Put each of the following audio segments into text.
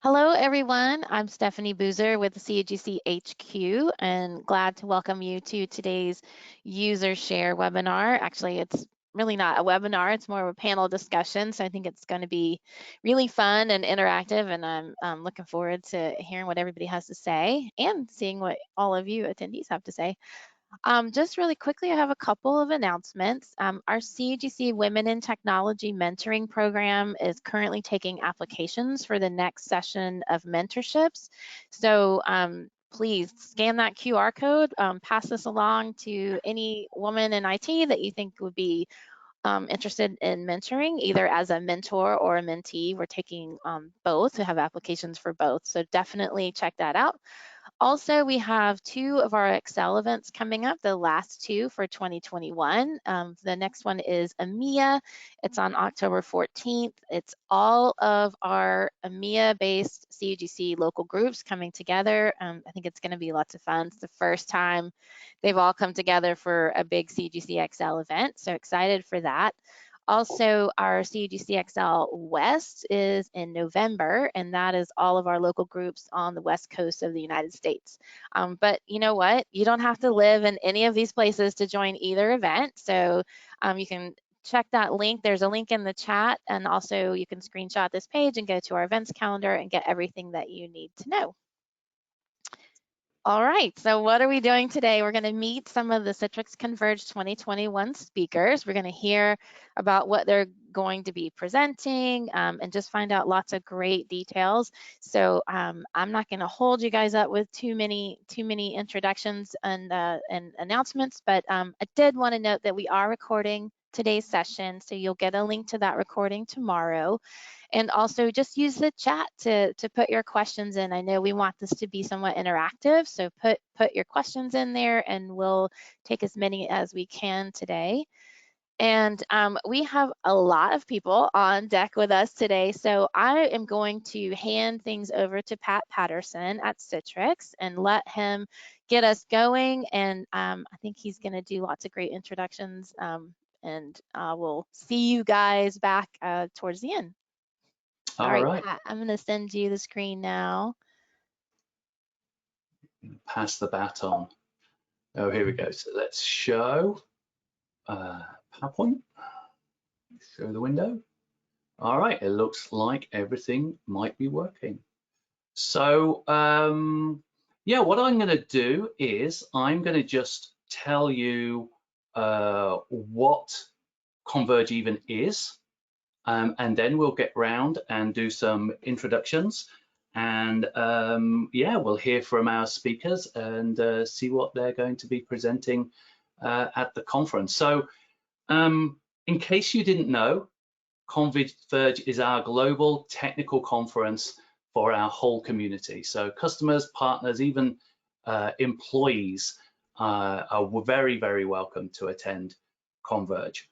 Hello, everyone. I'm Stephanie Boozer with the CUGC HQ and glad to welcome you to today's user share webinar. Actually, it's really not a webinar, it's more of a panel discussion. So I think it's going to be really fun and interactive, and I'm looking forward to hearing what everybody has to say and seeing what all of you attendees have to say. Just really quickly, I have a couple of announcements. Our CUGC Women in Technology Mentoring Program is currently taking applications for the next session of mentorships. So please scan that QR code, pass this along to any woman in IT that you think would be interested in mentoring, either as a mentor or a mentee. We're taking both, we have applications for both. So definitely check that out. Also, we have 2 of our Excel events coming up, the last 2 for 2021. The next one is EMEA. It's on October 14th. It's all of our EMEA-based CUGC local groups coming together. I think it's going to be lots of fun. It's the first time they've all come together for a big CUGC Excel event, so excited for that. Also, our CUGC Excel West is in November, and that is all of our local groups on the West Coast of the United States. But you know what? You don't have to live in any of these places to join either event. So you can check that link. There's a link in the chat, and also you can screenshot this page and go to our events calendar and get everything that you need to know. All right, so what are we doing today? We're going to meet some of the Citrix Converge 2021 speakers. We're going to hear about what they're going to be presenting and just find out lots of great details. So I'm not going to hold you guys up with too many introductions and announcements, but I did want to note that we are recording today's session, so you'll get a link to that recording tomorrow. And also just use the chat to put your questions in. I know we want this to be somewhat interactive, so put your questions in there and we'll take as many as we can today. And we have a lot of people on deck with us today, so I am going to hand things over to Pat Patterson at Citrix and let him get us going. And I think he's going to do lots of great introductions, and we'll see you guys back towards the end. All right, Pat, I'm going to send you the screen now. Pass the baton. Oh, here we go. So let's show PowerPoint. Show the window. All right, it looks like everything might be working. So yeah, what I'm going to do is I'm going to just tell you what Converge even is, and then we'll get round and do some introductions. And yeah, we'll hear from our speakers and see what they're going to be presenting at the conference. So in case you didn't know, Converge is our global technical conference for our whole community. So customers, partners, even employees are very, very welcome to attend Converge.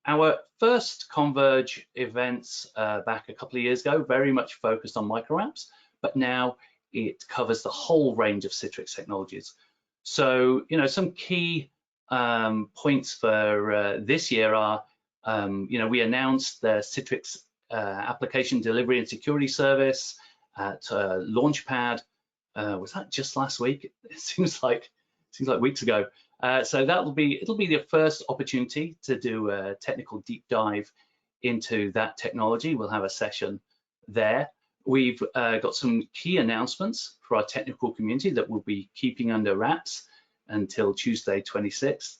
Our first Converge events back a couple of years ago very much focused on micro apps, but now it covers the whole range of Citrix technologies. So, you know, some key points for this year are, you know, we announced the Citrix Application Delivery and Security Service at Launchpad. Was that just last week? It seems like weeks ago. So it'll be the first opportunity to do a technical deep dive into that technology. We'll have a session there. We've got some key announcements for our technical community that we'll be keeping under wraps until Tuesday 26th.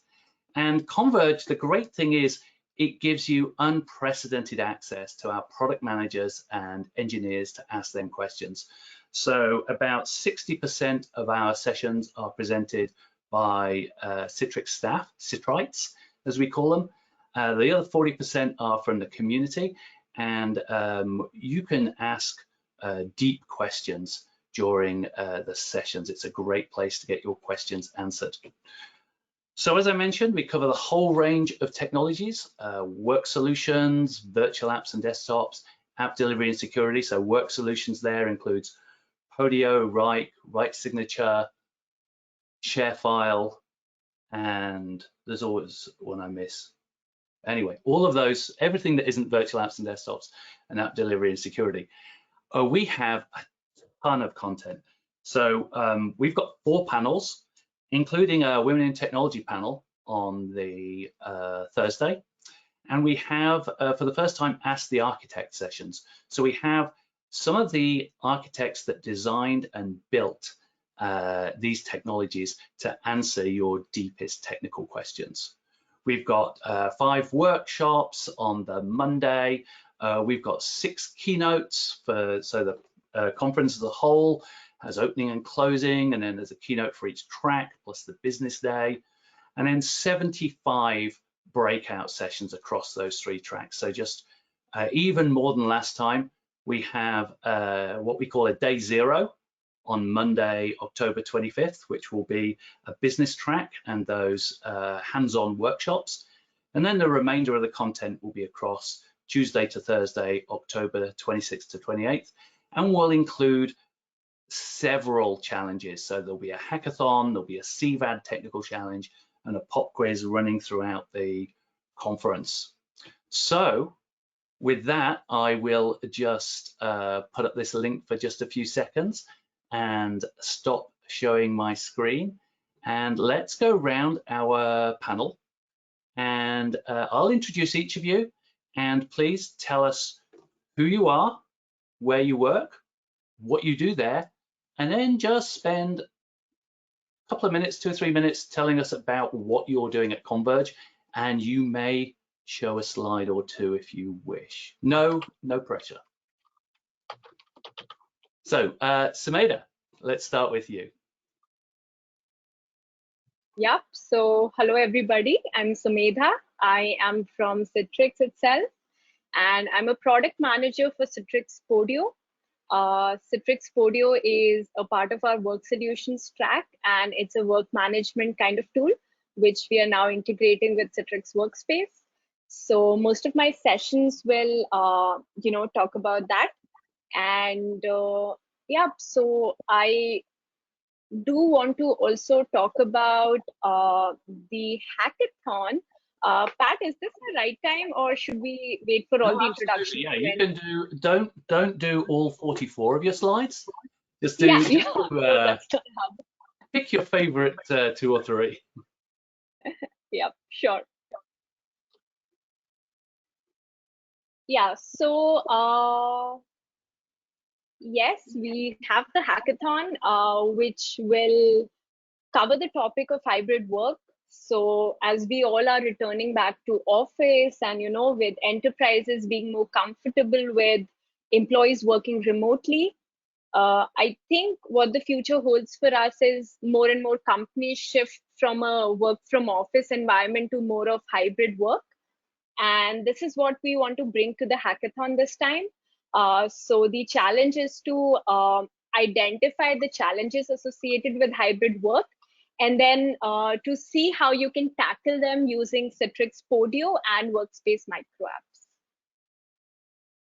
And Converge, the great thing is it gives you unprecedented access to our product managers and engineers to ask them questions. So about 60% of our sessions are presented by Citrix staff, Citrites, as we call them. The other 40% are from the community, and you can ask deep questions during the sessions. It's a great place to get your questions answered. So as I mentioned, we cover the whole range of technologies, work solutions, virtual apps and desktops, app delivery and security. So work solutions there includes Podio, Write Signature, ShareFile, and there's always one I miss. Anyway, all of those, everything that isn't virtual apps and desktops and app delivery and security. we have a ton of content. So we've got 4 panels, including a Women in Technology panel on the Thursday. And we have, for the first time, Ask the Architect sessions. So we have some of the architects that designed and built these technologies to answer your deepest technical questions. We've got 5 workshops on the Monday. We've got 6 keynotes so the conference as a whole has opening and closing, and then there's a keynote for each track plus the business day, and then 75 breakout sessions across those 3 tracks. So just even more than last time. We have what we call a day 0 on Monday, October 25th, which will be a business track and those hands-on workshops. And then the remainder of the content will be across Tuesday to Thursday, October 26th to 28th, and will include several challenges. So there'll be a hackathon, there'll be a CVAD technical challenge, and a pop quiz running throughout the conference. So with that, I will just put up this link for just a few seconds and stop showing my screen. And let's go round our panel. And I'll introduce each of you. And please tell us who you are, where you work, what you do there, and then just spend a couple of minutes, 2 or 3 minutes, telling us about what you're doing at Converge. And you may show a slide or 2 if you wish. No pressure. So, Sumedha, let's start with you. Yep. So, hello everybody. I'm Sumedha. I am from Citrix itself, and I'm a product manager for Citrix Podio. Citrix Podio is a part of our work solutions track, and it's a work management kind of tool, which we are now integrating with Citrix Workspace. So most of my sessions will, talk about that. And yeah, so I do want to also talk about the hackathon. Pat, is this the right time, or should we wait for all the introductions? Yeah, you can do. Don't do all 44 of your slides. Just do. Pick your favorite 2 or 3. Yeah, sure. Yeah. So yes, we have the hackathon, which will cover the topic of hybrid work. So as we all are returning back to office, and with enterprises being more comfortable with employees working remotely, I think what the future holds for us is more and more companies shift from a work from office environment to more of hybrid work. And this is what we want to bring to the hackathon this time. So the challenge is to identify the challenges associated with hybrid work, and then to see how you can tackle them using Citrix Podio and Workspace micro apps.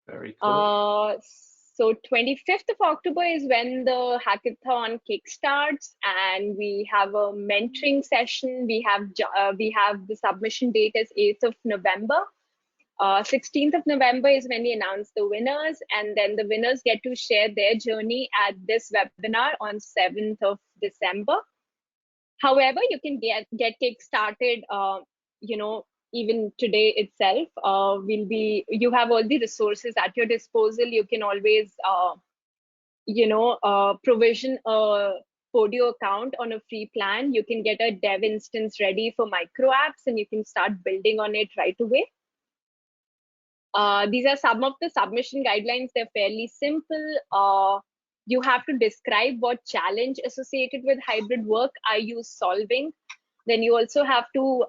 Very cool. So 25th of October is when the hackathon kickstarts, and we have a mentoring session. We have the submission date as 8th of November. 16th of November is when we announce the winners, and then the winners get to share their journey at this webinar on 7th of December. However, you can get kickstarted, even today itself. You have all the resources at your disposal. You can always, provision a Podio account on a free plan. You can get a dev instance ready for micro apps, and you can start building on it right away. These are some of the submission guidelines. They're fairly simple. You have to describe what challenge associated with hybrid work are you solving. Then you also have to,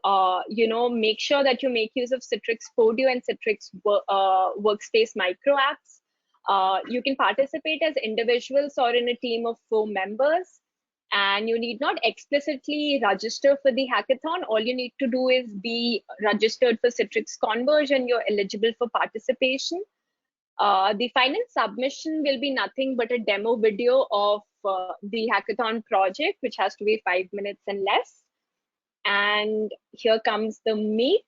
make sure that you make use of Citrix Podio and Citrix Workspace micro apps. You can participate as individuals or in a team of 4 members. And you need not explicitly register for the hackathon. All you need to do is be registered for Citrix Converge, and you're eligible for participation. The final submission will be nothing but a demo video of the hackathon project, which has to be 5 minutes and less. And here comes the meat.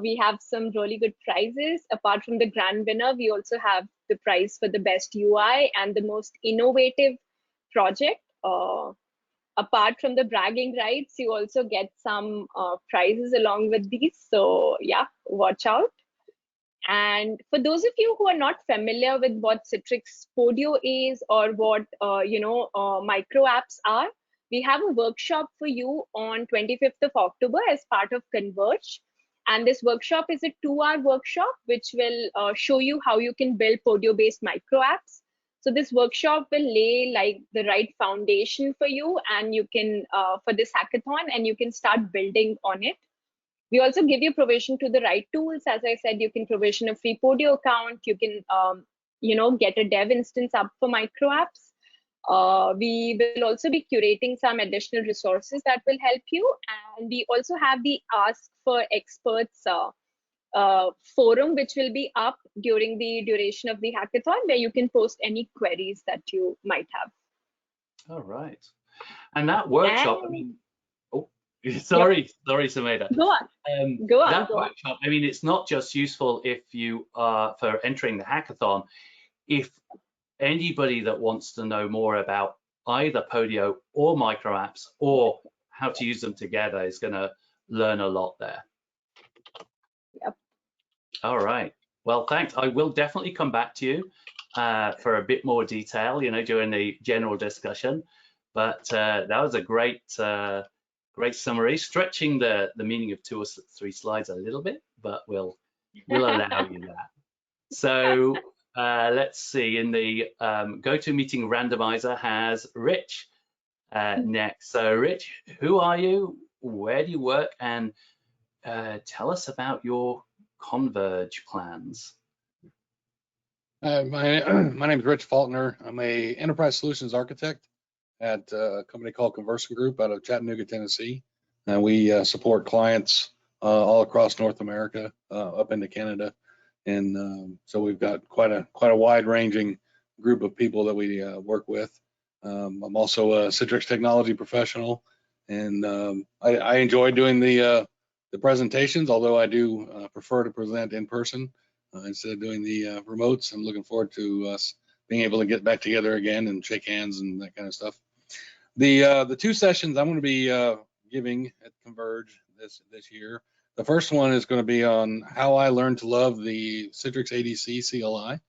We have some really good prizes. Apart from the grand winner, we also have the prize for the best UI and the most innovative project. Apart from the bragging rights, you also get some prizes along with these. So yeah, watch out. And for those of you who are not familiar with what Citrix Podio is or what micro apps are, we have a workshop for you on 25th of October as part of Converge. And this workshop is a 2-hour workshop which will show you how you can build Podio-based micro apps. So this workshop will lay like the right foundation for you, and you can for this hackathon, and you can start building on it. We also give you provision to the right tools. As I said, you can provision a free Podio account. You can, get a dev instance up for micro apps. We will also be curating some additional resources that will help you. And we also have the Ask for Experts forum, which will be up during the duration of the hackathon, where you can post any queries that you might have. All right. And that workshop, And, I mean, sorry, Sumedha. Go on. Go on. That workshop, I mean, it's not just useful if you are for entering the hackathon. If anybody that wants to know more about either Podio or micro apps or how to use them together is going to learn a lot there. Yep. All right. Well, thanks. I will definitely come back to you for a bit more detail, during the general discussion. But that was a great summary, stretching the meaning of 2 or 3 slides a little bit, but we'll allow you that. So let's see, in the GoToMeeting randomizer has Rich next. So Rich, who are you? Where do you work? And tell us about your Converge plans. My name is Rich Falkner. I'm a enterprise solutions architect at a company called Conversion Group out of Chattanooga, Tennessee. And we support clients all across North America, up into Canada. And so we've got quite a wide-ranging group of people that we work with. I'm also a Citrix technology professional, and I enjoy doing the presentations, although I do prefer to present in person instead of doing the remotes. I'm looking forward to us being able to get back together again and shake hands and that kind of stuff. The 2 sessions I'm going to be giving at Converge this year. The first one is going to be on how I learned to love the Citrix ADC CLI.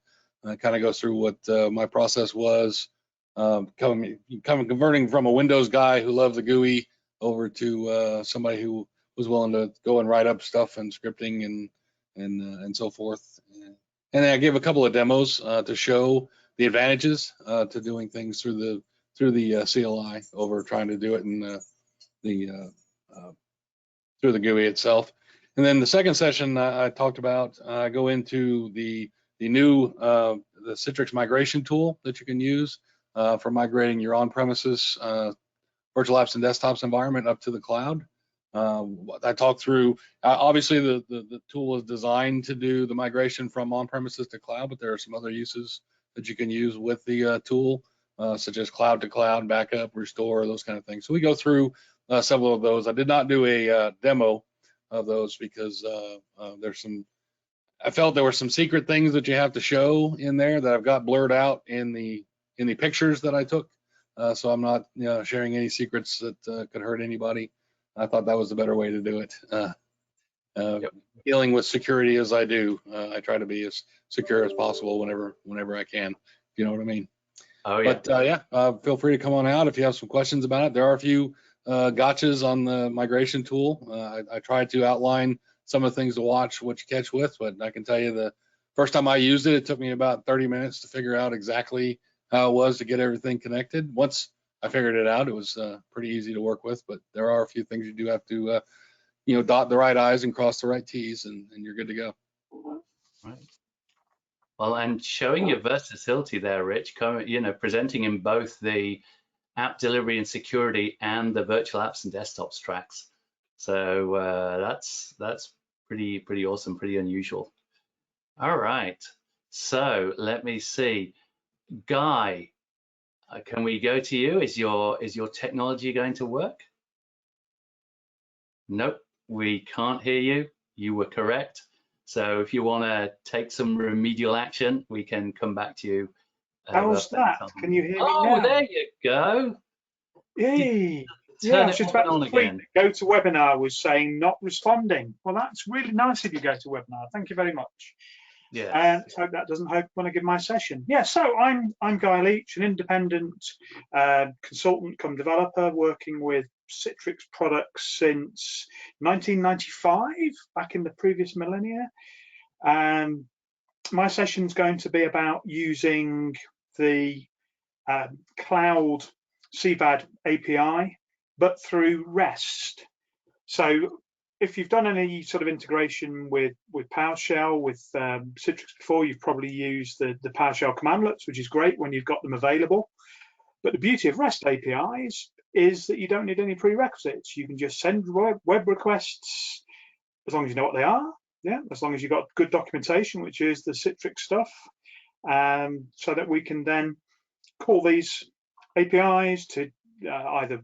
It kind of goes through what my process was, converting from a Windows guy who loved the GUI over to somebody who was willing to go and write up stuff and scripting and so forth. And then I gave a couple of demos to show the advantages to doing things through the CLI over trying to do it in through the GUI itself. And then the second session I talked about, I go into the new the Citrix migration tool that you can use for migrating your on-premises virtual apps and desktops environment up to the cloud. I talked through, obviously the tool is designed to do the migration from on-premises to cloud, but there are some other uses that you can use with the tool, such as cloud to cloud, backup, restore, those kind of things. So we go through several of those. I did not do a demo of those because I felt there were some secret things that you have to show in there that I've got blurred out in the pictures that I took. So I'm not sharing any secrets that could hurt anybody. I thought that was the better way to do it. Dealing with security as I do, I try to be as secure as possible whenever I can. You know what I mean? Oh yeah. But feel free to come on out if you have some questions about it. There are a few gotchas on the migration tool. I tried to outline some of the things to watch, what you catch with, but I can tell you the first time I used it, it took me about 30 minutes to figure out exactly how it was to get everything connected. Once I figured it out, it was pretty easy to work with, but there are a few things you do have to, dot the right I's and cross the right T's, and you're good to go. Right. Well, and showing your versatility there, Rich, presenting in both the app delivery and security and the virtual apps and desktops tracks. So that's pretty awesome, pretty unusual. All right. So let me see, Guy. Can we go to you? Is your technology going to work? Nope, we can't hear you. You were correct. So if you want to take some remedial action, we can come back to you. How's that? Can you hear me now? Oh, there you go. Yay. Turn I was it just on about and to on tweet again. that go to webinar was saying not responding. Well, that's really nice of you, go to webinar. Thank you very much. Yeah. And hope that doesn't hope when I give my session. Yeah, so I'm Guy Leach, an independent consultant come developer working with Citrix products since 1995, back in the previous millennia. My session's going to be about using the cloud CVAD API, but through REST. So if you've done any sort of integration with PowerShell, with Citrix before, you've probably used the PowerShell commandlets, which is great when you've got them available. But the beauty of REST APIs is that you don't need any prerequisites. You can just send web requests as long as you know what they are. Yeah, as long as you've got good documentation, which is the Citrix stuff, so that we can then call these APIs to either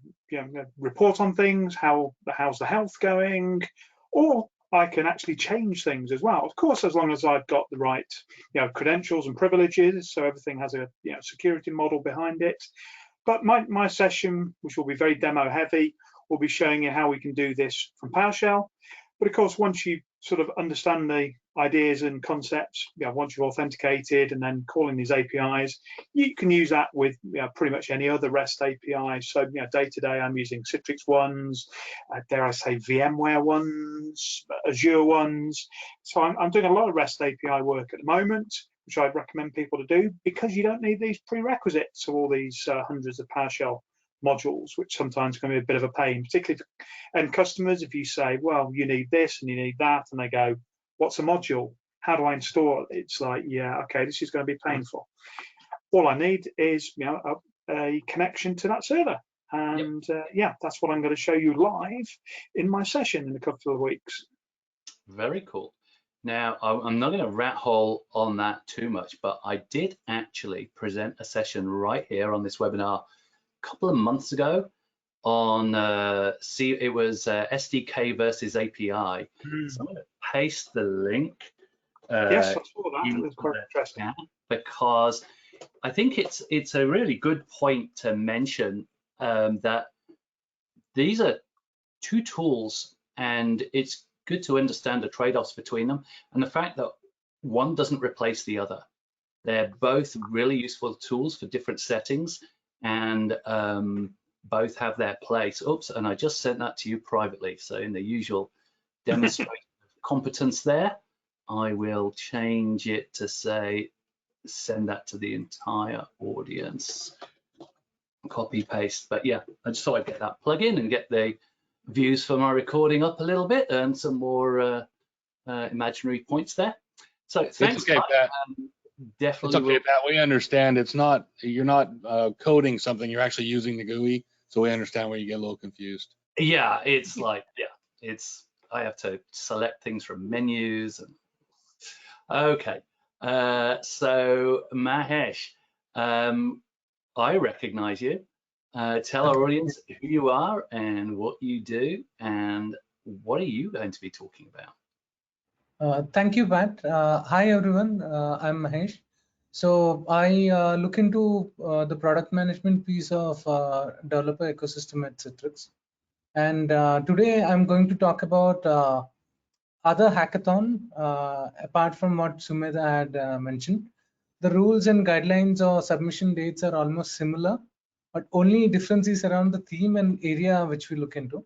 report on things, how's the health going, or I can actually change things as well. Of course, as long as I've got the right credentials and privileges, so everything has a security model behind it. But my session, which will be very demo heavy, will be showing you how we can do this from PowerShell. But of course, once you sort of understand the ideas and concepts, once you've authenticated and then calling these APIs, you can use that with pretty much any other REST API. So day to day, I'm using Citrix ones, dare I say VMware ones, Azure ones. So I'm doing a lot of REST API work at the moment, which I'd recommend people to do, because you don't need these prerequisites of all these hundreds of PowerShell modules, which sometimes can be a bit of a pain, particularly for end customers. If you say, well, you need this and you need that, and they go, what's a module? How do I install it? It's like, yeah, okay, this is going to be painful. All I need is a connection to that server. And yeah, that's what I'm going to show you live in my session in a couple of weeks. Very cool. Now, I'm not going to rat hole on that too much, but I did actually present a session right here on this webinar a couple of months ago on it was SDK versus API. So I'm going to paste the link. Yes, I saw that. It was quite interesting. Because I think it's a really good point to mention that these are two tools, and it's good to understand the trade-offs between them, and the fact that one doesn't replace the other. They're both really useful tools for different settings, and both have their place. Oops, and I just sent that to you privately. So in the usual demonstration of competence there, I will change it to say, send that to the entire audience. Copy paste. But yeah, I just thought I'd get that plug in and get the views for my recording up a little bit and some more imaginary points there. So thanks. It's okay, Pat. Definitely. It's okay, Pat. We understand you're not coding something, you're actually using the GUI. So we understand where you get a little confused. Yeah, it's like, I have to select things from menus. And okay, so Mahesh, I recognize you. Tell our audience who you are and what you do, and what are you going to be talking about? Thank you, Pat. Hi, everyone. I'm Mahesh. So I look into the product management piece of developer ecosystem at Citrix. And today I'm going to talk about other hackathon, apart from what Sumit had mentioned. The rules and guidelines or submission dates are almost similar, but only difference is around the theme and area which we look into.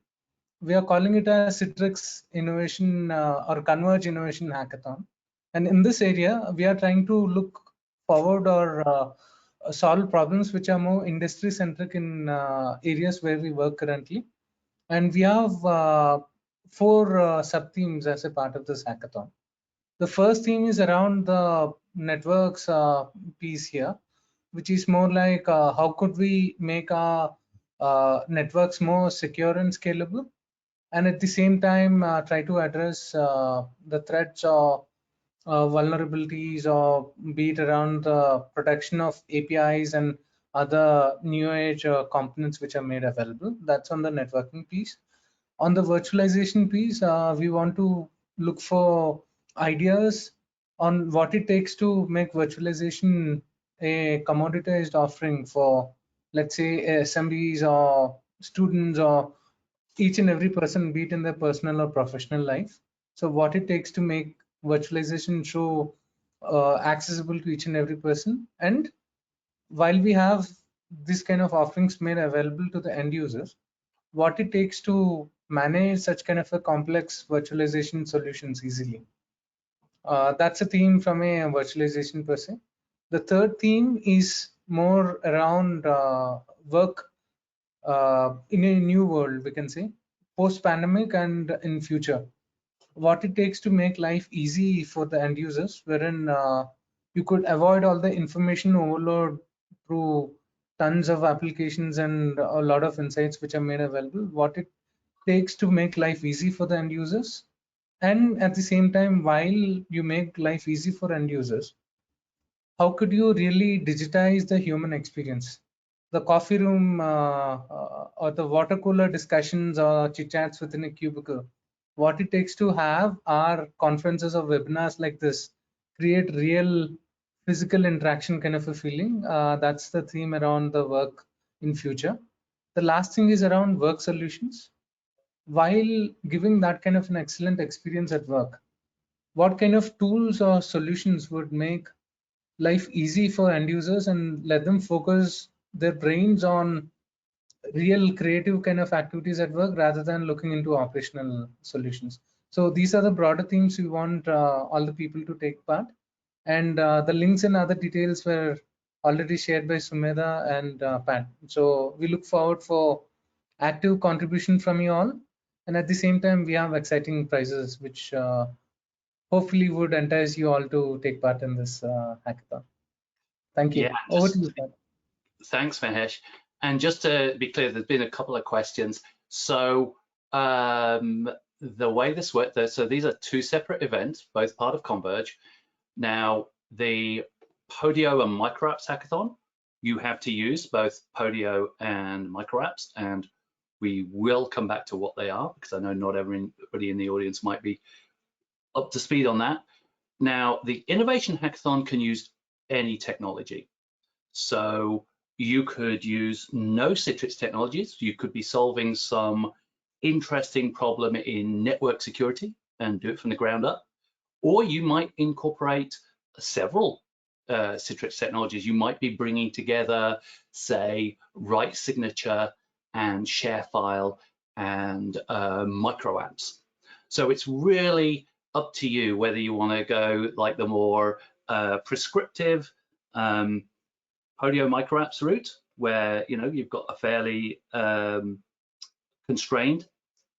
We are calling it a Citrix Innovation or Converge Innovation Hackathon. And in this area, we are trying to look forward or solve problems which are more industry centric in areas where we work currently. And we have 4 sub-themes as a part of this hackathon. The first theme is around the networks piece here, which is more like how could we make our networks more secure and scalable, and at the same time try to address the threats or vulnerabilities, or be it around the protection of APIs and other new age components which are made available. That's on the networking piece. On the virtualization piece, we want to look for ideas on what it takes to make virtualization a commoditized offering for, let's say, SMBs or students or each and every person, be it in their personal or professional life. So what it takes to make virtualization so accessible to each and every person. And while we have this kind of offerings made available to the end users, what it takes to manage such kind of a complex virtualization solutions easily. That's a theme from a virtualization per se. The third theme is more around work in a new world, we can say, post-pandemic and in future. What it takes to make life easy for the end users, wherein you could avoid all the information overload through tons of applications and a lot of insights which are made available. What it takes to make life easy for the end users, and at the same time, while you make life easy for end users, how could you really digitize the human experience? The coffee room or the water cooler discussions or chit chats within a cubicle. What it takes to have our conferences or webinars like this create real physical interaction kind of a feeling. That's the theme around the work in future. The last thing is around work solutions. While giving that kind of an excellent experience at work, what kind of tools or solutions would make life easy for end users and let them focus their brains on real creative kind of activities at work rather than looking into operational solutions? So these are the broader themes we want all the people to take part. And the links and other details were already shared by Sumedha and Pat. So we look forward for active contribution from you all. And at the same time, we have exciting prizes, which hopefully would entice you all to take part in this hackathon. Thank you. Yeah, Over to you, Pat. thanks, Mahesh. And just to be clear, there's been a couple of questions. So the way this works, so these are two separate events, both part of Converge. Now, the Podio and MicroApps Hackathon, you have to use both Podio and MicroApps, and we will come back to what they are, because I know not everybody in the audience might be up to speed on that. Now, the Innovation Hackathon can use any technology. So you could use no Citrix technologies. You could be solving some interesting problem in network security and do it from the ground up. Or you might incorporate several Citrix technologies. You might be bringing together, say, write signature and share file and micro apps. So it's really up to you whether you want to go like the more prescriptive Podio micro apps route, where you've got a fairly constrained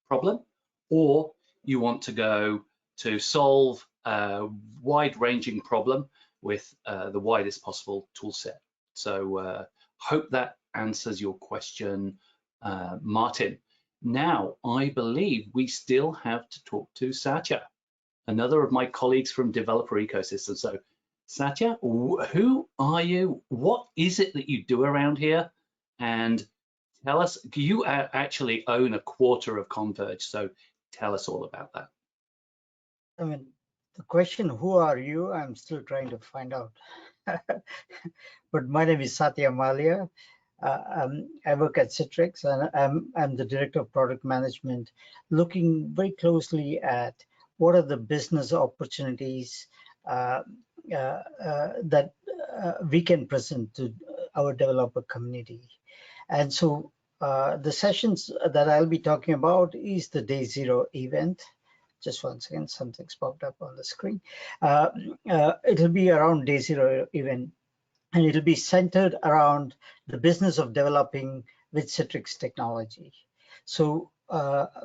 problem, or you want to go to solve a wide-ranging problem with the widest possible tool set. So hope that answers your question, Martin. Now, I believe we still have to talk to Satya, another of my colleagues from Developer Ecosystem. So Satya, who are you? What is it that you do around here? And tell us, you actually own a quarter of Converge, so tell us all about that. I mean, the question, who are you? I'm still trying to find out. But my name is Satya Malia. I work at Citrix, and I'm the Director of Product Management, looking very closely at what are the business opportunities that we can present to our developer community. And so the sessions that I'll be talking about is the Day Zero event. Just one second, something's popped up on the screen. It'll be around Day Zero event, and it'll be centered around the business of developing with Citrix technology. So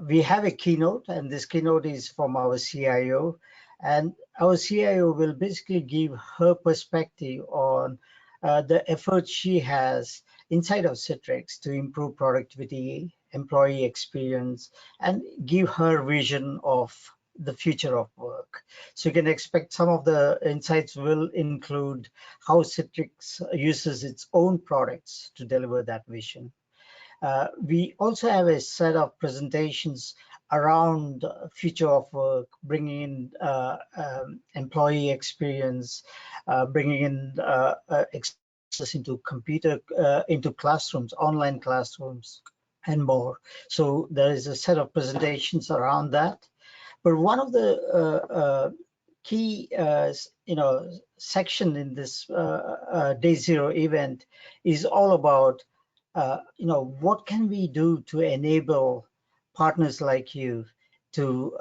we have a keynote, and this keynote is from our CIO. And our CIO will basically give her perspective on the effort she has inside of Citrix to improve productivity, employee experience, and give her vision of the future of work. So you can expect some of the insights will include how Citrix uses its own products to deliver that vision. We also have a set of presentations around future of work, bringing in employee experience, bringing in access into into classrooms, online classrooms, and more. So there is a set of presentations around that. But one of the key, section in this Day Zero event is all about, what can we do to enable partners like you to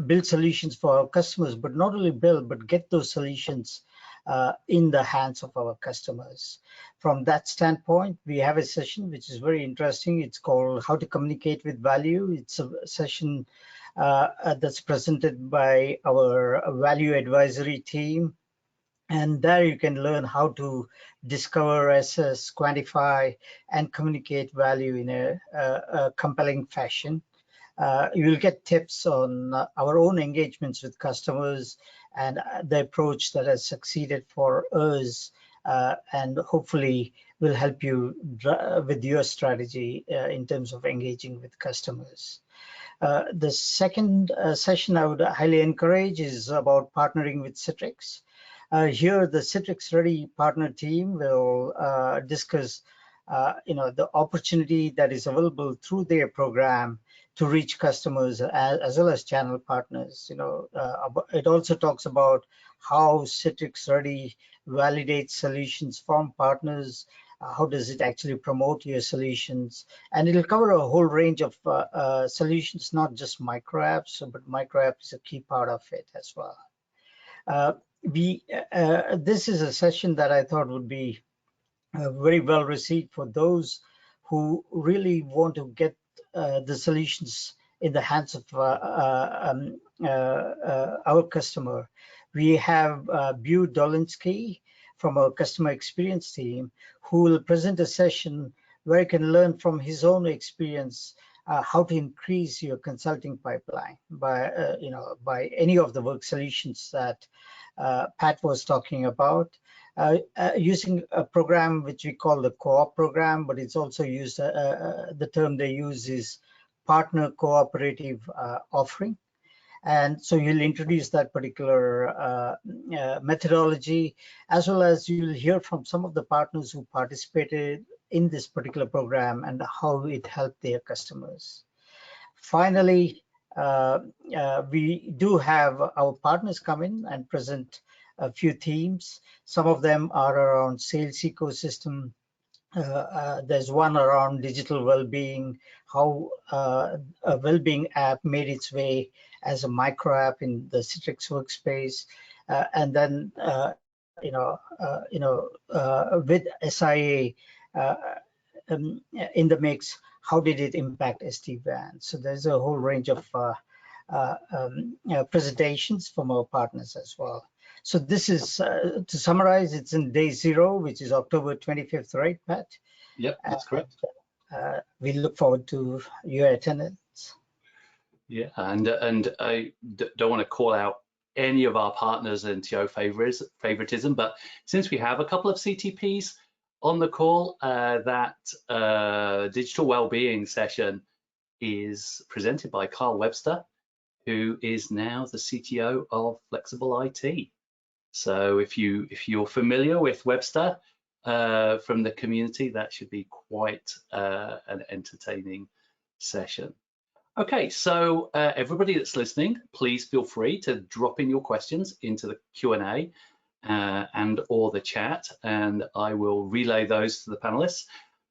build solutions for our customers, but not only build, but get those solutions in the hands of our customers. From that standpoint, we have a session which is very interesting. It's called How to Communicate with Value. It's a session that's presented by our value advisory team. And there you can learn how to discover, assess, quantify, and communicate value in a compelling fashion. You will get tips on our own engagements with customers and the approach that has succeeded for us, and hopefully will help you with your strategy in terms of engaging with customers. The second session I would highly encourage is about partnering with Citrix. Here, the Citrix Ready partner team will discuss, the opportunity that is available through their program to reach customers as well as channel partners. It also talks about how Citrix Ready validates solutions from partners. How does it actually promote your solutions? And it'll cover a whole range of solutions, not just micro apps, but micro app is a key part of it as well. This is a session that I thought would be very well received for those who really want to get the solutions in the hands of our customer. We have Bu Dolinsky from our customer experience team, who will present a session where you can learn from his own experience how to increase your consulting pipeline by any of the work solutions that Pat was talking about, using a program which we call the co-op program, but it's also used, the term they use is partner cooperative offering. And so you'll introduce that particular methodology, as well as you'll hear from some of the partners who participated in this particular program and how it helped their customers. Finally, we do have our partners come in and present a few themes. Some of them are around sales ecosystem. There's one around digital well-being, how a well-being app made its way as a micro app in the Citrix workspace, and then with SIA in the mix, how did it impact SD-WAN? So there's a whole range of presentations from our partners as well. So this is, to summarize, it's in Day Zero, which is October 25th, right, Pat? Yep, that's correct. We look forward to your attendance. Yeah, and I don't want to call out any of our partners and show favoritism, but since we have a couple of CTPs on the call, that digital well-being session is presented by Carl Webster, who is now the CTO of Flexible IT. So if you're familiar with Webster from the community, that should be quite an entertaining session. Okay, so everybody that's listening, please feel free to drop in your questions into the Q&A and or the chat, and I will relay those to the panelists.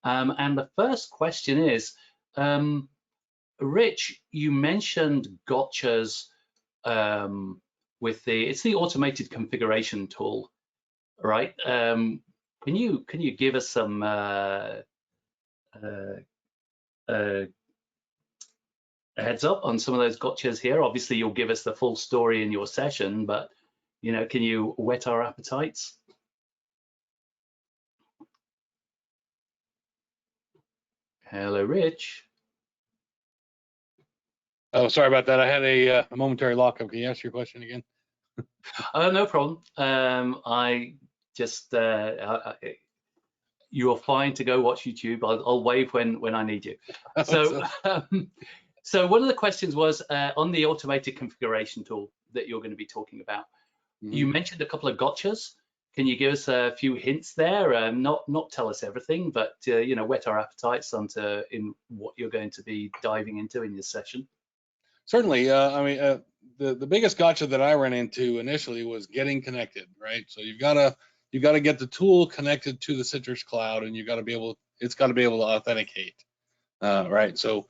And the first question is, Rich, you mentioned gotchas with it's the automated configuration tool, right? Can you give us some a heads up on some of those gotchas here? Obviously, you'll give us the full story in your session, but can you whet our appetites? Hello, Rich. Oh, sorry about that. I had a momentary lockup. Can you ask your question again? No problem. I just you're fine to go watch YouTube. I'll wave when I need you. So So one of the questions was on the automated configuration tool that you're going to be talking about. You mentioned a couple of gotchas. Can you give us a few hints there? Not tell us everything, but you know, whet our appetites in what you're going to be diving into in this session. Certainly. I mean, the biggest gotcha that I ran into initially was getting connected, right? So you've got to get the tool connected to the Citrix cloud, and it's got to be able to authenticate, right? So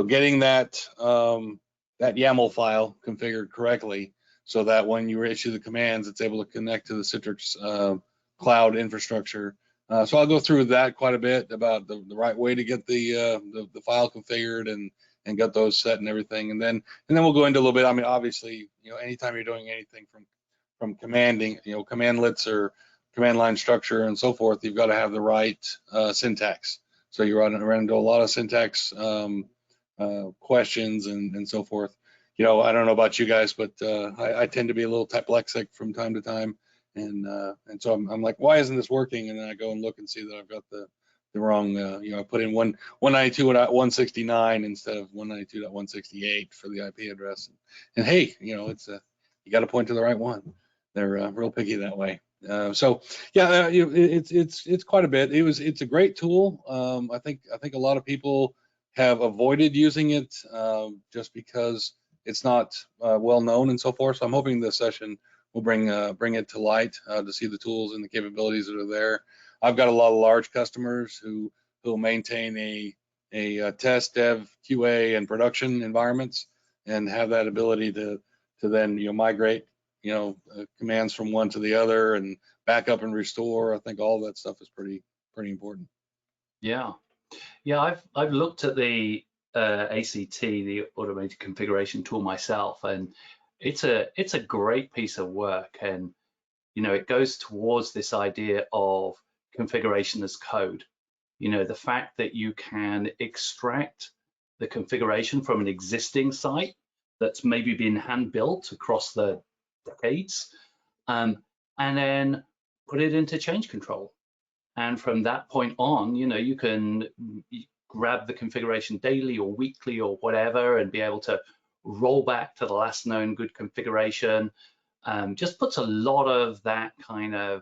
getting that that YAML file configured correctly, so that when you issue the commands, it's able to connect to the Citrix cloud infrastructure. So I'll go through that quite a bit about the right way to get the file configured and get those set and everything, and then we'll go into a little bit. I mean, obviously, you know, anytime you're doing anything from commanding, you know, commandlets or command line structure and so forth, you've got to have the right syntax. So you run into a lot of syntax questions and so forth. You know, I don't know about you guys, but I tend to be a little dyslexic from time to time, and so I'm like, why isn't this working? And then I go and look and see that I've got the wrong, you know, I put in 192.169 instead of 192.168 for the IP address. And hey, you know, you got to point to the right one. They're real picky that way. So yeah, it's quite a bit. It's a great tool. I think a lot of people have avoided using it just because it's not well known and so forth. So I'm hoping this session will bring it to light to see the tools and the capabilities that are there. I've got a lot of large customers who maintain a test, dev, QA, and production environments, and have that ability to then, you know, migrate, you know, commands from one to the other and back up and restore. I think all that stuff is pretty important. Yeah, I've looked at the ACT, the automated configuration tool myself, and it's a great piece of work, and you know, it goes towards this idea of configuration as code. You know, the fact that you can extract the configuration from an existing site that's maybe been hand built across the decades, and then put it into change control. And from that point on, you know, you can grab the configuration daily or weekly or whatever and be able to roll back to the last known good configuration. Just puts a lot of that kind of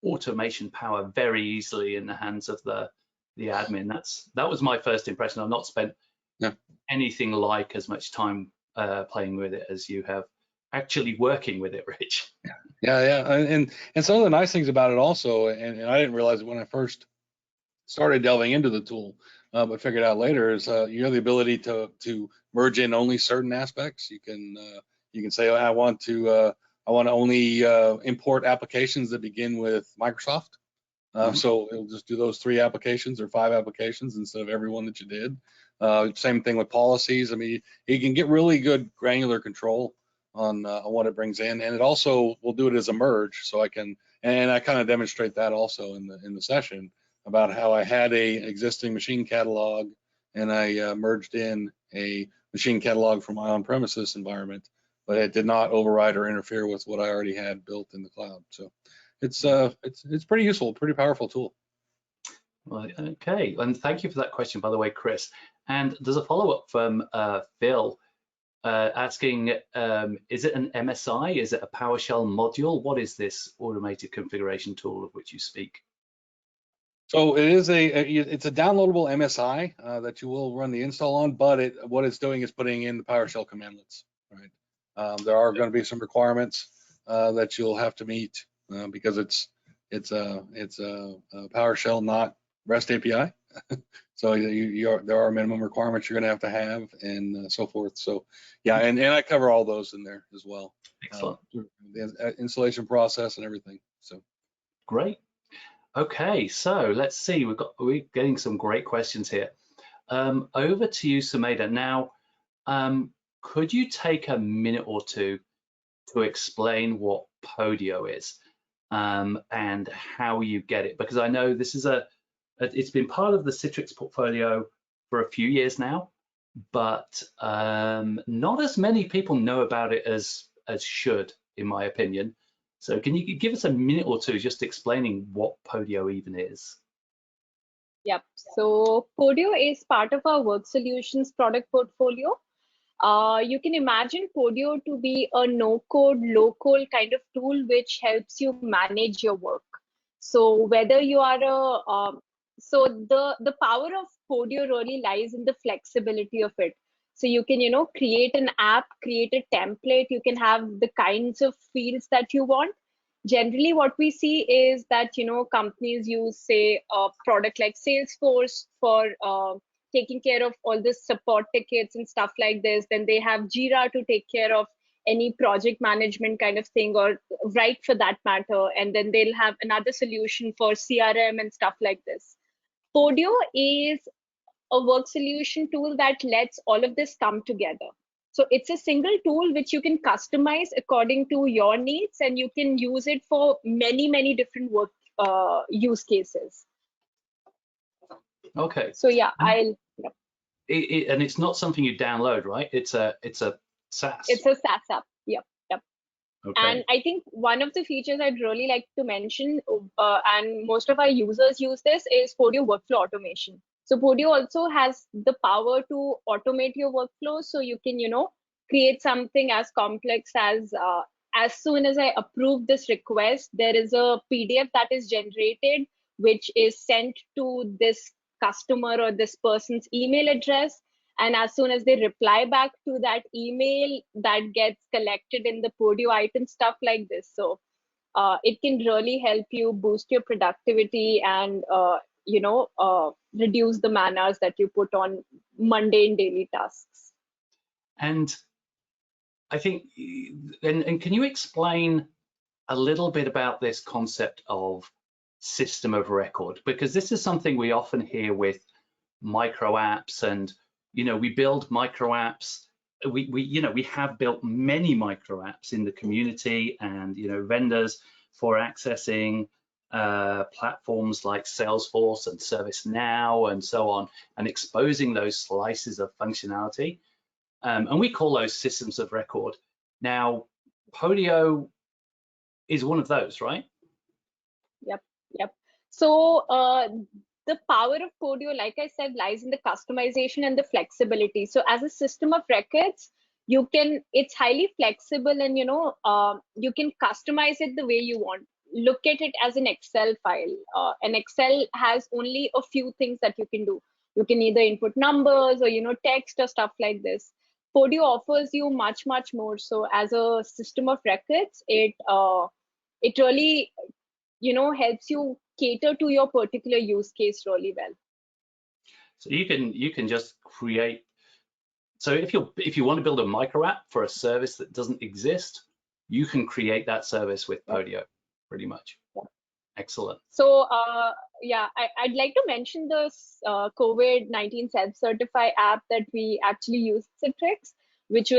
automation power very easily in the hands of the admin. That was my first impression. I've not spent anything like as much time playing with it as you have actually working with it, Rich. Yeah, and some of the nice things about it also, and I didn't realize it when I first started delving into the tool, but figured out later, is you have the ability to merge in only certain aspects. You can say, I want to only import applications that begin with Microsoft. So it'll just do those 3 applications or 5 applications instead of every one that you did. Same thing with policies. I mean, you can get really good granular control on what it brings in, and it also will do it as a merge. So I kind of demonstrate that also in the session about how I had a existing machine catalog and I merged in a machine catalog from my on-premises environment, but it did not override or interfere with what I already had built in the cloud. So it's pretty useful, pretty powerful tool. Well, okay, and thank you for that question, by the way, Chris. And there's a follow-up from Phil asking, is it an MSI? Is it a PowerShell module? What is this automated configuration tool of which you speak? So it is it's a downloadable MSI that you will run the install on, but what it's doing is putting in the PowerShell commandlets, right? There are going to be some requirements that you'll have to meet because it's a PowerShell, not REST API. So there are minimum requirements you're going to have and so forth. So yeah, and I cover all those in there as well. Excellent. The installation process and everything. So great. Okay, so let's see. We're getting some great questions here. Over to you, Sumedha. Now, could you take a minute or two to explain what Podio is and how you get it? Because I know this is it's been part of the Citrix portfolio for a few years now, but not as many people know about it as should, in my opinion. So can you give us a minute or two just explaining what Podio even is? Yep. So Podio is part of our work solutions product portfolio. You can imagine Podio to be a no-code, low-code kind of tool which helps you manage your work. So whether you are so the power of Podio really lies in the flexibility of it. So you can, create an app, create a template. You can have the kinds of fields that you want. Generally, what we see is that, companies use, say, a product like Salesforce for taking care of all the support tickets and stuff like this. Then they have Jira to take care of any project management kind of thing, or Write for that matter. And then they'll have another solution for CRM and stuff like this. Podio is a work solution tool that lets all of this come together. So it's a single tool which you can customize according to your needs, and you can use it for many, many different work use cases. Okay. So yeah, and it's not something you download, right? It's a SaaS. It's a SaaS app. Yep. Okay. And I think one of the features I'd really like to mention, and most of our users use this, is Podio workflow automation. So Podio also has the power to automate your workflow. So you can, create something as complex as soon as I approve this request, there is a PDF that is generated, which is sent to this customer or this person's email address. And as soon as they reply back to that email, that gets collected in the Podio item, stuff like this. So it can really help you boost your productivity and reduce the man hours that you put on mundane daily tasks. And I think, and can you explain a little bit about this concept of system of record? Because this is something we often hear with micro apps, and we build micro apps. We have built many micro apps in the community, and vendors for accessing platforms like Salesforce and ServiceNow and so on, and exposing those slices of functionality. And we call those systems of record. Now, Podio is one of those, right? Yep. So the power of Podio, like I said, lies in the customization and the flexibility. So as a system of records, it's highly flexible, and you can customize it the way you want. Look at it as an Excel file. An Excel has only a few things that you can do. You can either input numbers or text or stuff like this. Podio offers you much more. So as a system of records, it really helps you cater to your particular use case really well. So you can just create. So if you want to build a micro app for a service that doesn't exist, you can create that service with Podio, pretty much. Yeah. Excellent. So I'd like to mention this COVID-19 self-certify app that we actually use at Citrix, which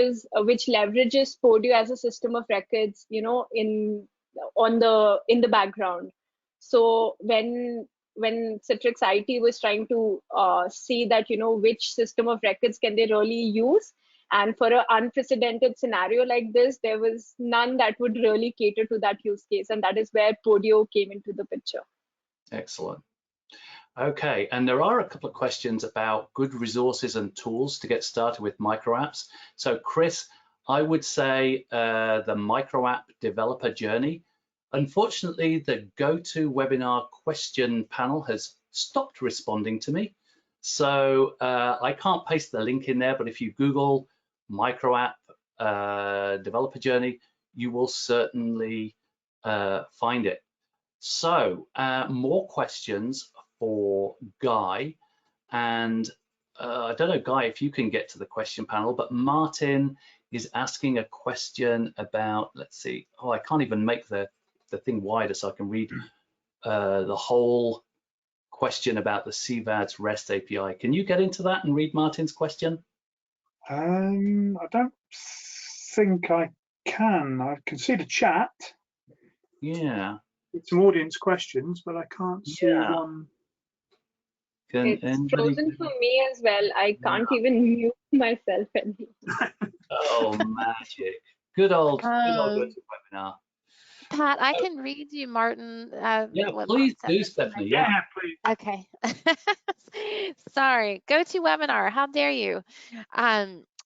leverages Podio as a system of records, in the background. So when Citrix IT was trying to see that which system of records can they really use, and for an unprecedented scenario like this, there was none that would really cater to that use case, and that is where Podio came into the picture. Excellent. Okay, and there are a couple of questions about good resources and tools to get started with micro apps. So Chris, I would say the micro app developer journey. Unfortunately, the GoToWebinar question panel has stopped responding to me. So I can't paste the link in there, but if you Google micro app developer journey, you will certainly find it. So more questions for Guy. And I don't know, Guy, if you can get to the question panel, but Martin is asking a question about, let's see, I can't even make the thing wider so I can read the whole question about the CVAD's REST API. Can you get into that and read Martin's question? I don't think I can. I can see the chat. Yeah. It's some audience questions, but I can't see one. It's frozen for me as well. I can't even mute myself anymore. Oh, magic. Good old GoToWebinar. Pat, I can read you, Martin. Yeah, what please Martin said. do, Stephanie. Yeah. Yeah, please. Okay. Sorry. Go to webinar. How dare you?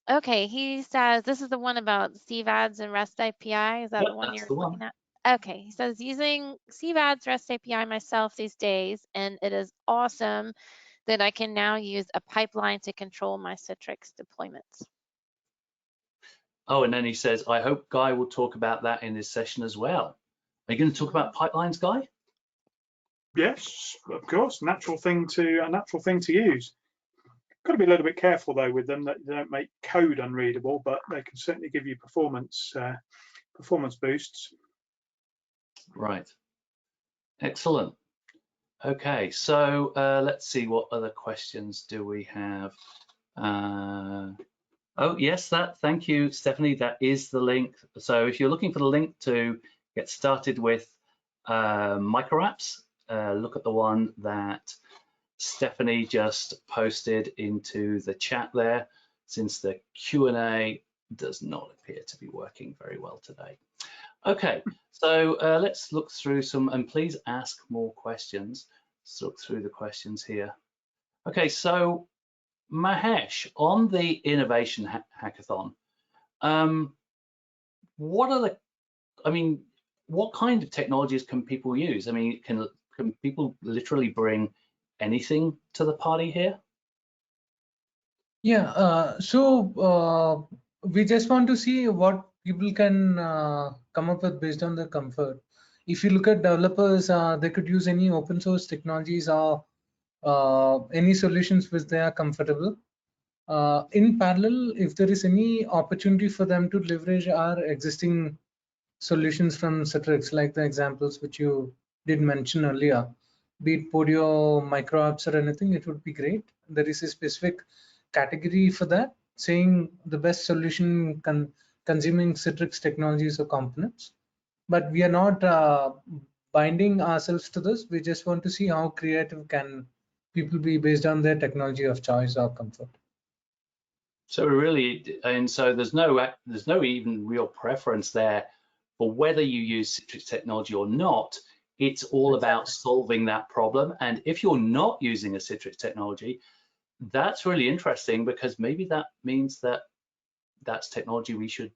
Okay, he says this is the one about CVADs and REST API. Is that Yep, the one that's you're the one. looking at? Okay, he says using CVADs REST API myself these days, and it is awesome that I can now use a pipeline to control my Citrix deployments. Oh, and then he says, I hope Guy will talk about that in his session as well. Are you going to talk about pipelines, Guy? Yes, of course. Natural thing to use. Got to be a little bit careful though with them that they don't make code unreadable, but they can certainly give you performance boosts. Right. Excellent. Okay, so let's see, what other questions do we have? Oh, yes, thank you, Stephanie. That is the link. So if you're looking for the link to get started with micro apps, look at the one that Stephanie just posted into the chat there, since the Q&A does not appear to be working very well today. Okay, so let's look through some, and please ask more questions. Let's look through the questions here. Okay, so Mahesh, on the innovation hackathon, what kind of technologies can people use? I mean, can people literally bring anything to the party here? Yeah, we just want to see what people can come up with based on their comfort. If you look at developers, they could use any open source technologies or any solutions which they are comfortable. In parallel, if there is any opportunity for them to leverage our existing solutions from Citrix, like the examples which you did mention earlier, be it Podio, micro apps or anything, it would be great. There is a specific category for that, saying the best solution consuming Citrix technologies or components. But we are not binding ourselves to this. We just want to see how creative can people be based on their technology of choice or comfort. So really, and so there's no even real preference there for whether you use Citrix technology or not. It's all about solving that problem. And if you're not using a Citrix technology, that's really interesting, because maybe that means that that's technology we should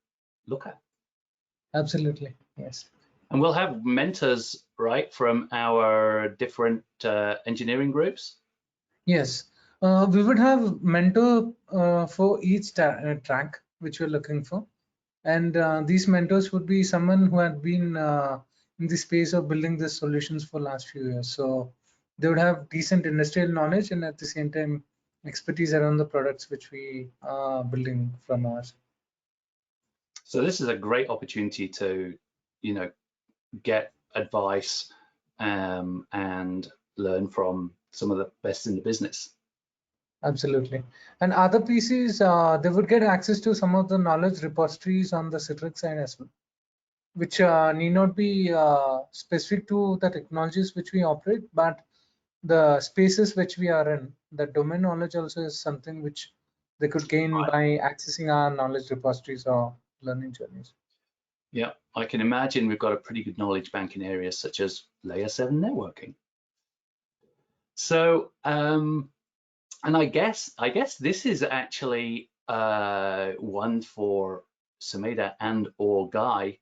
look at. Absolutely, yes. And we'll have mentors, right, from our different engineering groups? Yes, we would have mentor for each track which we're looking for. And these mentors would be someone who had been in the space of building these solutions for last few years. So they would have decent industrial knowledge and at the same time expertise around the products which we are building from ours. So this is a great opportunity to, get advice and learn from some of the best in the business. Absolutely. And other PCs, they would get access to some of the knowledge repositories on the Citrix side as well, which need not be specific to the technologies which we operate, but the spaces which we are in. The domain knowledge also is something which they could gain by accessing our knowledge repositories or learning journeys. Yeah, I can imagine we've got a pretty good knowledge bank in areas such as layer 7 networking. So, and I guess this is actually one for Sumedha and or Guy,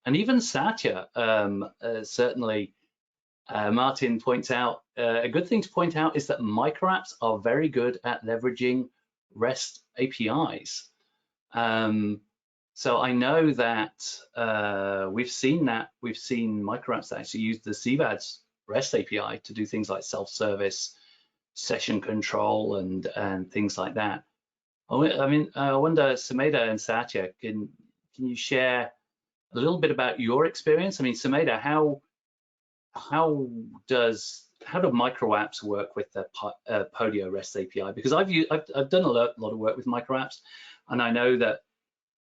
and even Satya. Certainly, Martin points out, a good thing to point out is that micro apps are very good at leveraging REST APIs. So I know that we've seen micro apps that actually use the CVAD's REST API to do things like self-service, session control, and things like that. I mean, I wonder, Sumedha and Satya, can you share a little bit about your experience? I mean, Sumedha, how do micro apps work with the Podio REST API? Because I've done a lot of work with micro apps, and I know that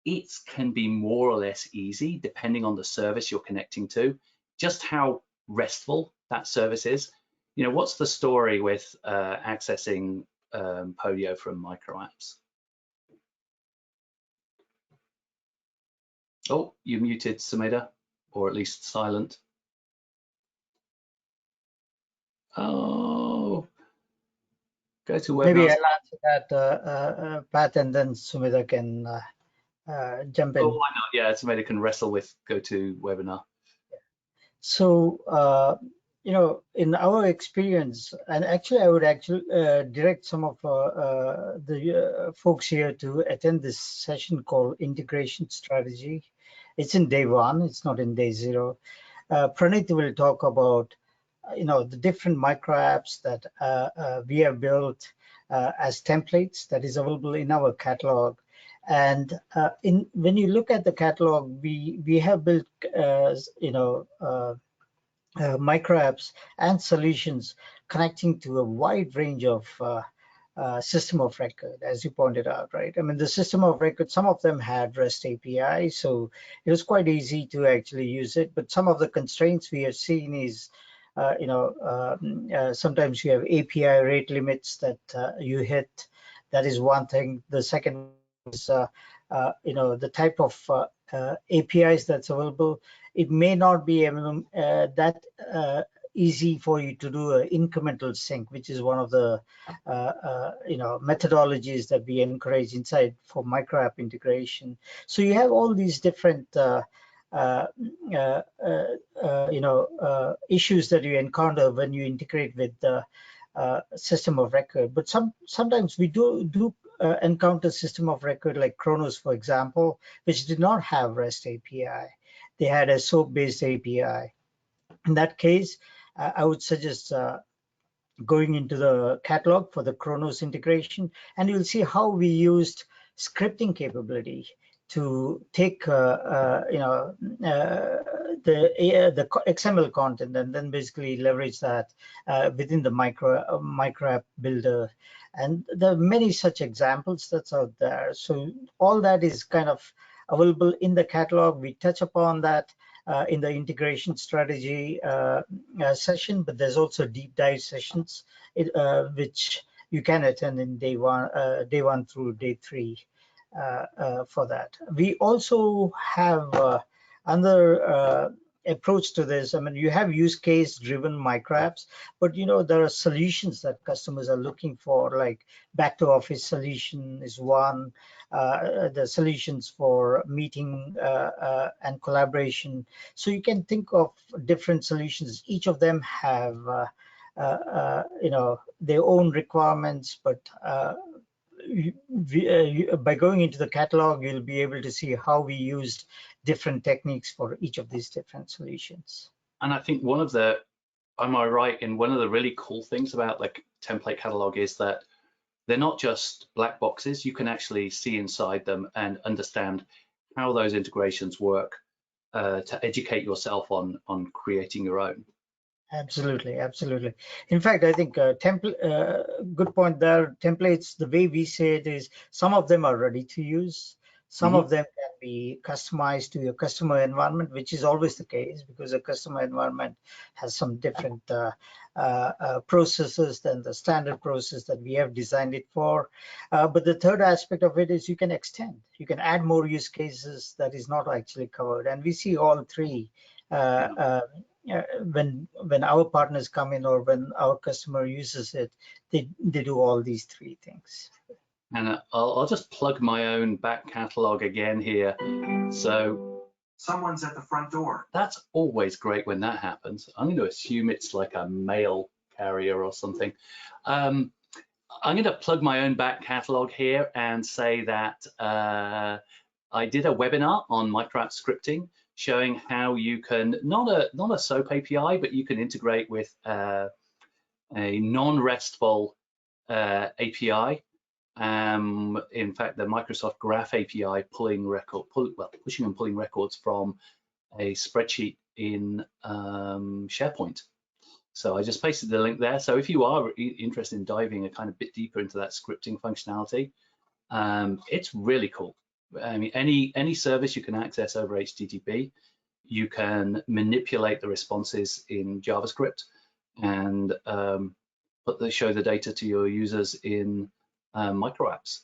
it can be more or less easy depending on the service you're connecting to, just how restful that service is. What's the story with accessing Podio from micro apps? Oh, you muted, Sumedha. or at least silent. Oh, go to webinars. Maybe I'll answer that, Pat, and then Sumita can jump in. Oh, why not? Yeah, Sumita can wrestle with go to webinar. So, you know, in our experience, and actually, I would actually direct some of the folks here to attend this session called Integration Strategy. It's in day 1, it's not in day 0. Pranit will talk about, you know, the different micro apps that we have built as templates that is available in our catalog. And when you look at the catalog, we have built, you know, micro apps and solutions connecting to a wide range of system of record, as you pointed out, right? I mean, the system of record, some of them had REST API, so it was quite easy to actually use it. But some of the constraints we have seen is, you know, sometimes you have API rate limits that you hit. That is one thing. The second is, you know, the type of APIs that's available. It may not be that easy for you to do an incremental sync, which is one of the you know, methodologies that we encourage inside for micro app integration. So you have all these different you know, issues that you encounter when you integrate with the system of record. But sometimes we do encounter system of record like Kronos, for example, which did not have REST API. They had a SOAP-based API. In that case, I would suggest going into the catalog for the Kronos integration, and you'll see how we used scripting capability to take you know, the XML content and then basically leverage that within the micro app builder. And there are many such examples that's out there. So all that is kind of available in the catalog. We touch upon that in the integration strategy session, but there's also deep dive sessions which you can attend in day one through day 3 for that. We also have another approach to this. I mean, you have use case driven micro apps, but you know, there are solutions that customers are looking for, like back to office solution is one, the solutions for meeting and collaboration. So you can think of different solutions. Each of them have you know, their own requirements, but by going into the catalog, you'll be able to see how we used different techniques for each of these different solutions. And I think one of the, am I right in one of the really cool things about like template catalog is that they're not just black boxes. You can actually see inside them and understand how those integrations work to educate yourself on creating your own. Absolutely, absolutely. In fact, I think good point there. Templates, the way we say it is, some of them are ready to use. Some of them can be customized to your customer environment, which is always the case because a customer environment has some different processes than the standard process that we have designed it for. But the third aspect of it is you can extend. You can add more use cases that is not actually covered. And we see all three when our partners come in or when our customer uses it, they do all these 3 things. And I'll just plug my own back catalog again here. So someone's at the front door. That's always great when that happens. I'm going to assume it's like a mail carrier or something. I'm going to plug my own back catalog here and say that I did a webinar on micro app scripting, showing how you can not a SOAP API, but you can integrate with a non-RESTful API. In fact, the Microsoft Graph API pushing and pulling records from a spreadsheet in SharePoint. So I just pasted the link there. So if you are interested in diving a kind of bit deeper into that scripting functionality, it's really cool. I mean, any service you can access over HTTP, you can manipulate the responses in JavaScript and show the data to your users in micro apps.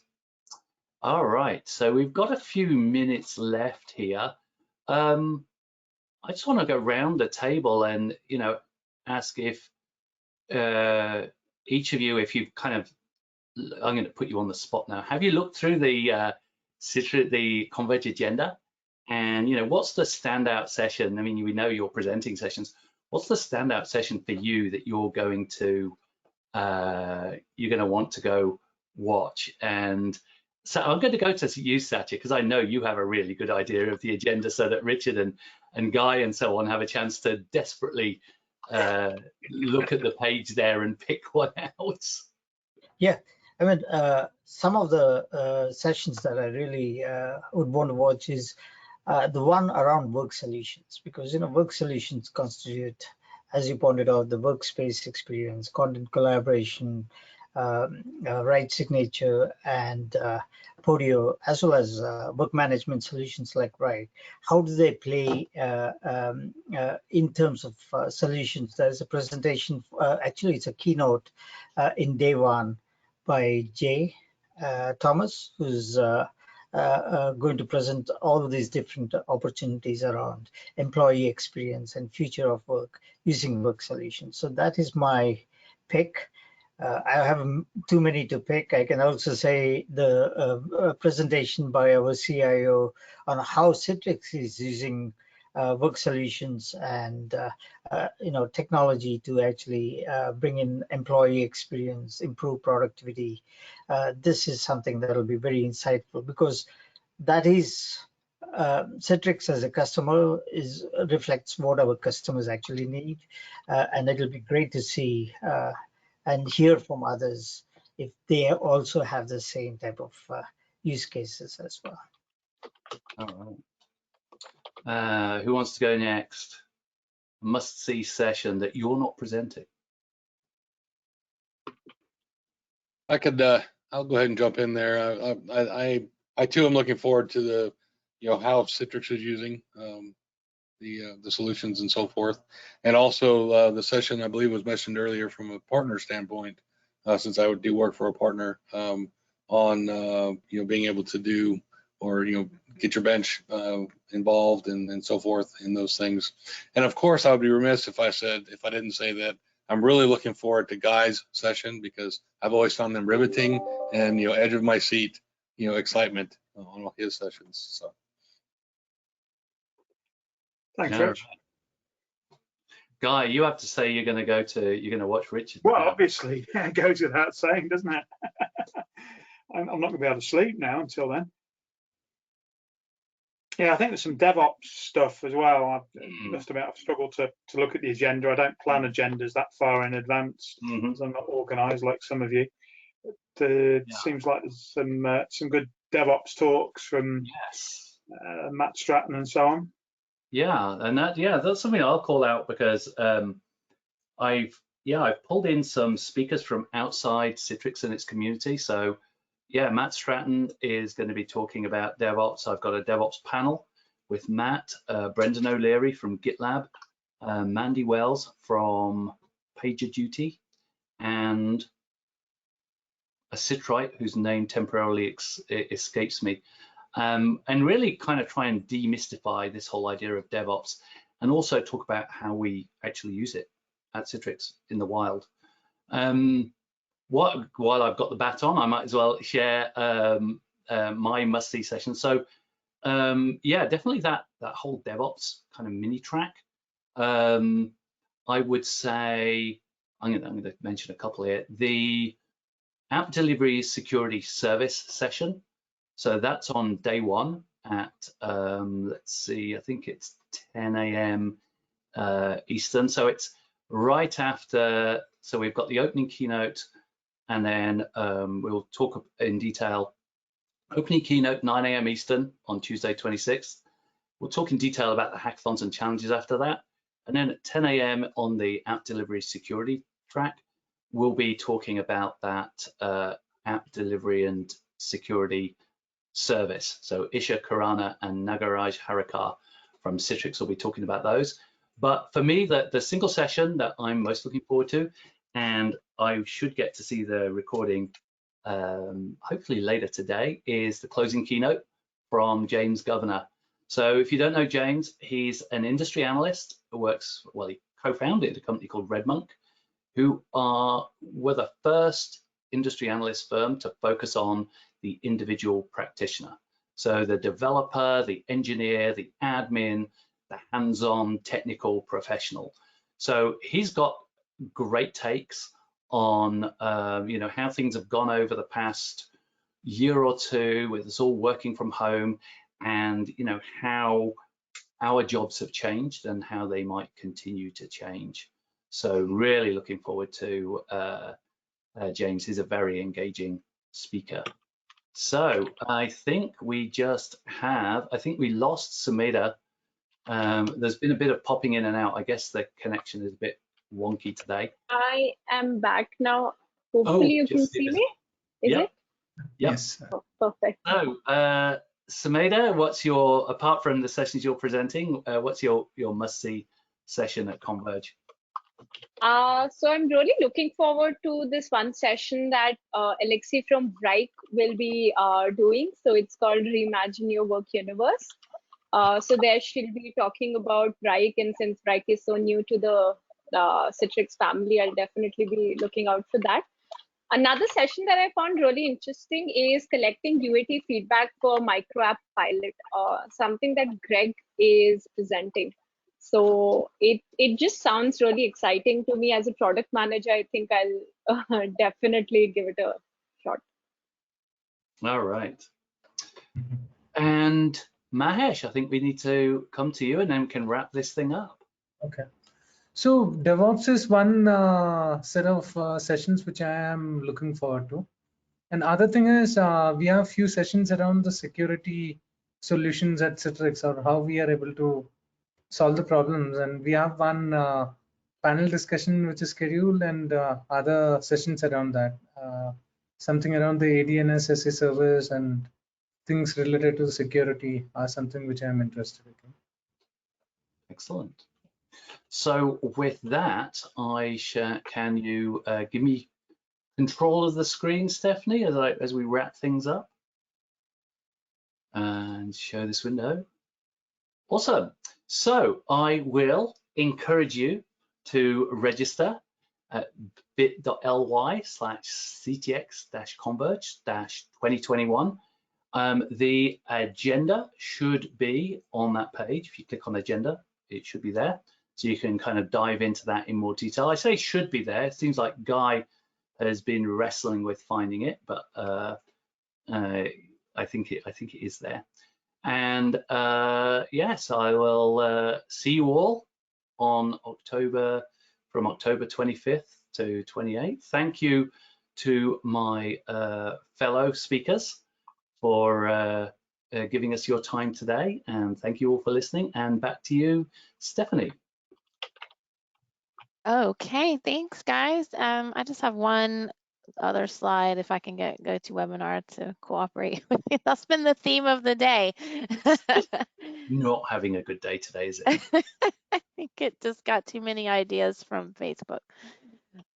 All right, so we've got a few minutes left here. I'm I just want to go round the table and, you know, ask if each of you, if you've kind of, I'm going to put you on the spot now. Have you looked through the Converge agenda? And, you know, what's the standout session? I mean, we know you're presenting sessions. What's the standout session for you that you're going to want to go watch? And so I'm going to go to you, Satya, because I know you have a really good idea of the agenda, so that Richard and Guy and so on have a chance to desperately look at the page there and pick one out. Yeah, I mean, some of the sessions that I really would want to watch is the one around work solutions, because, you know, work solutions constitute, as you pointed out, the workspace experience, content collaboration, right signature, and Podio, as well as work management solutions like Right. How do they play in terms of solutions? There's a presentation, actually it's a keynote in day one by Jay Thomas, who's going to present all of these different opportunities around employee experience and future of work using work solutions. So that is my pick. I have too many to pick. I can also say the presentation by our CIO on how Citrix is using work solutions and you know, technology to actually bring in employee experience, improve productivity. This is something that will be very insightful, because that is Citrix as a customer reflects what our customers actually need, and it'll be great to see and hear from others if they also have the same type of use cases as well. All right. Who wants to go next? Must-see session that you're not presenting. I could. I'll go ahead and jump in there. I too am looking forward to the, you know, how Citrix is using the solutions and so forth, and also the session I believe was mentioned earlier from a partner standpoint, since I would do work for a partner on you know, being able to do, or, you know, get your bench involved and so forth in those things. And of course, I would be remiss if I didn't say that I'm really looking forward to Guy's session, because I've always found them riveting and, you know, edge of my seat, you know, excitement on all his sessions. So. Thanks, Rich. Guy, you have to say you're going to watch Richard. Well, obviously, it goes without saying, doesn't it? I'm not going to be able to sleep now until then. Yeah, I think there's some DevOps stuff as well. I must admit, I've struggled to look at the agenda. I don't plan agendas that far in advance, because I'm not organised like some of you. But it seems like there's some good DevOps talks from Matt Stratton and so on. Yeah, and that's something I'll call out, because I've pulled in some speakers from outside Citrix and its community. So yeah, Matt Stratton is going to be talking about DevOps. I've got a DevOps panel with Matt, Brendan O'Leary from GitLab, Mandy Wells from PagerDuty, and a Citrite whose name temporarily escapes me. And really kind of try and demystify this whole idea of DevOps, and also talk about how we actually use it at Citrix in the wild. While I've got the baton, I might as well share my must-see session. So yeah, definitely that whole DevOps kind of mini track. I would say, I'm going to mention a couple here. The App Delivery Security Service session. So that's on day one at, let's see, I think it's 10 a.m. Eastern. So it's right after, so we've got the opening keynote, and then we'll talk in detail. Opening keynote, 9 a.m. Eastern on Tuesday, 26th. We'll talk in detail about the hackathons and challenges after that. And then at 10 a.m. on the App Delivery Security track, we'll be talking about that app delivery and security service. So Isha Khurana and Nagaraj Harakar from Citrix will be talking about those. But for me, the single session that I'm most looking forward to, and I should get to see the recording hopefully later today, is the closing keynote from James Governor. So if you don't know James, he's an industry analyst who works, well, he co-founded a company called RedMonk, who were the first industry analyst firm to focus on the individual practitioner. So the developer, the engineer, the admin, the hands-on technical professional. So he's got great takes on how things have gone over the past year or two with us all working from home, and how our jobs have changed and how they might continue to change. So really looking forward to James. He's a very engaging speaker. So I think we lost Sumedha. There's been a bit of popping in and out. I guess the connection is a bit wonky today. I am back now. Hopefully you can see me. Is yep. it? Yep. Yes. Oh, perfect. So Sumedha, apart from the sessions you're presenting, what's your must-see session at Converge? So I'm really looking forward to this one session that Alexei from Wrike will be doing. So it's called Reimagine Your Work Universe. So there she'll be talking about Wrike, and since Wrike is so new to the Citrix family, I'll definitely be looking out for that. Another session that I found really interesting is collecting UAT feedback for micro app pilot, something that Greg is presenting. So it just sounds really exciting to me as a product manager. I think I'll definitely give it a shot. All right. And Mahesh, I think we need to come to you and then we can wrap this thing up. Okay. So DevOps is one set of sessions which I am looking forward to. And other thing is we have few sessions around the security solutions at Citrix, or how we are able to solve the problems. And we have one panel discussion which is scheduled, and other sessions around that. Something around the ADNS SA service and things related to security are something which I am interested in. Excellent. So with that, can you give me control of the screen, Stephanie, as we wrap things up? And show this window. Awesome. So I will encourage you to register at bit.ly/ctx-converge-2021. The agenda should be on that page. If you click on agenda, it should be there. So you can kind of dive into that in more detail. I say should be there. It seems like Guy has been wrestling with finding it, but I think it is there. And yes, I will see you all on from October 25th to 28th. Thank you to my fellow speakers for giving us your time today, and thank you all for listening. And back to you, Stephanie. Okay, thanks guys. I just have one other slide if I can get GoToWebinar to cooperate with me. That's been the theme of the day. Not having a good day today, is it? I think it just got too many ideas from Facebook.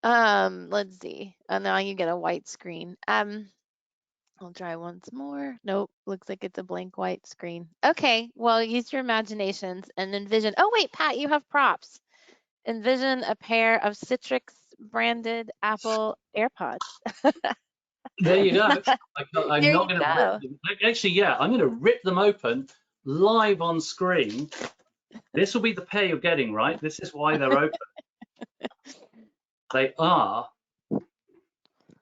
Let's see. And now you get a white screen. I'll try once more. Nope, looks like it's a blank white screen. Okay, well, use your imaginations and envision. Oh wait, Pat, you have props. Envision a pair of Citrix branded Apple AirPods. There you go. I'm not going to rip them. Actually, yeah, I'm going to rip them open live on screen. This will be the pair you're getting, right? This is why they're open. They are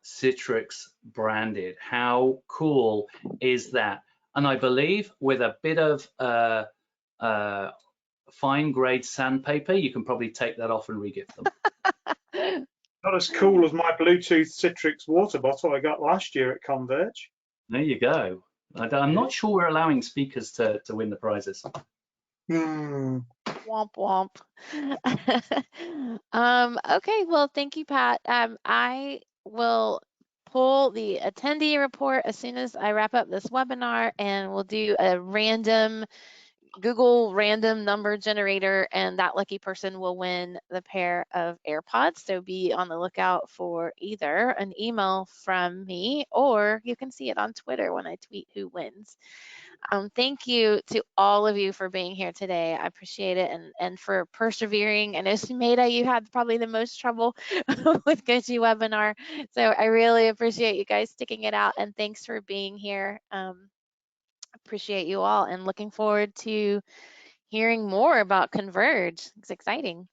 Citrix branded. How cool is that? And I believe with a bit of fine grade sandpaper, you can probably take that off and re-gift them. Not as cool as my Bluetooth Citrix water bottle I got last year at Converge. There you go. I'm not sure we're allowing speakers to win the prizes. Womp womp. Okay, well, thank you, Pat. I will pull the attendee report as soon as I wrap up this webinar, and we'll do a random Google random number generator, and that lucky person will win the pair of AirPods. So be on the lookout for either an email from me, or you can see it on Twitter when I tweet who wins. Thank you to all of you for being here today. I appreciate it, and for persevering. And Sumeda, you had probably the most trouble with GoToWebinar, so I really appreciate you guys sticking it out, and thanks for being here. Appreciate you all, and looking forward to hearing more about Converge. It's exciting.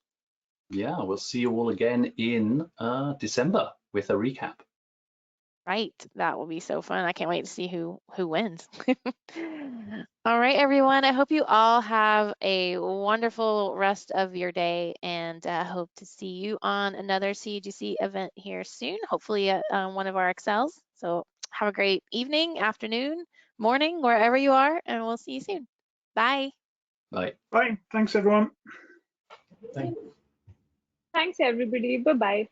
Yeah, we'll see you all again in December with a recap. Right, that will be so fun. I can't wait to see who wins. All right, everyone. I hope you all have a wonderful rest of your day, and hope to see you on another CUGC event here soon, hopefully at one of our Excels. So have a great evening, afternoon, morning, wherever you are, and we'll see you soon. Bye. Bye. Bye. Thanks, everyone. Thank Thanks, everybody. Bye-bye.